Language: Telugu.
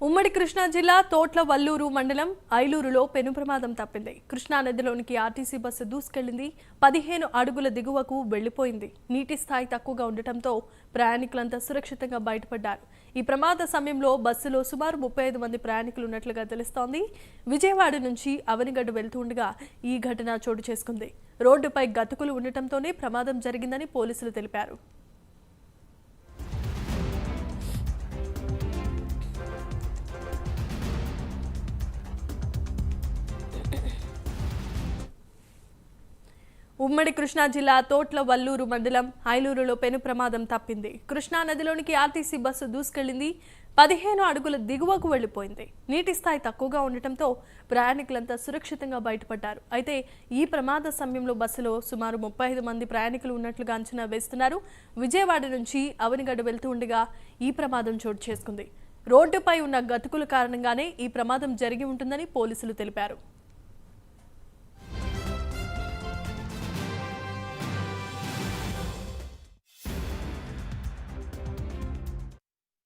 ఉమ్మడి కృష్ణా జిల్లా తోట్ల వల్లూరు మండలం ఐలూరులో పెను ప్రమాదం తప్పింది. కృష్ణా నదిలోనికి ఆర్టీసీ బస్సు దూసుకెళ్లింది. 15 అడుగుల దిగువకు వెళ్లిపోయింది. నీటి స్థాయి తక్కువగా ఉండటంతో ప్రయాణికులంతా సురక్షితంగా బయటపడ్డారు. ఈ ప్రమాద సమయంలో బస్సులో సుమారు 35 మంది ప్రయాణికులు ఉన్నట్లుగా తెలుస్తోంది. విజయవాడ నుంచి అవనిగడ్డ వెళ్తుండగా ఈ ఘటన చోటు చేసుకుంది. రోడ్డుపై గతుకులు ఉండటంతోనే ప్రమాదం జరిగిందని పోలీసులు తెలిపారు. ఉమ్మడి కృష్ణా జిల్లా తోట్ల వల్లూరు మండలం ఐలూరులో పెను ప్రమాదం తప్పింది. కృష్ణా నదిలోనికి ఆర్టీసీ బస్సు దూసుకెళ్లింది. 15 అడుగుల దిగువకు వెళ్లిపోయింది. నీటి స్థాయి తక్కువగా ఉండటంతో ప్రయాణికులంతా సురక్షితంగా బయటపడ్డారు. అయితే ఈ ప్రమాద సమయంలో బస్సులో సుమారు 35 మంది ప్రయాణికులు ఉన్నట్లుగా అంచనా వేస్తున్నారు. విజయవాడ నుంచి అవనిగడ్డ వెళ్తూ ఉండగా ఈ ప్రమాదం చోటు చేసుకుంది. రోడ్డుపై ఉన్న గతుకుల కారణంగానే ఈ ప్రమాదం జరిగి ఉంటుందని పోలీసులు తెలిపారు.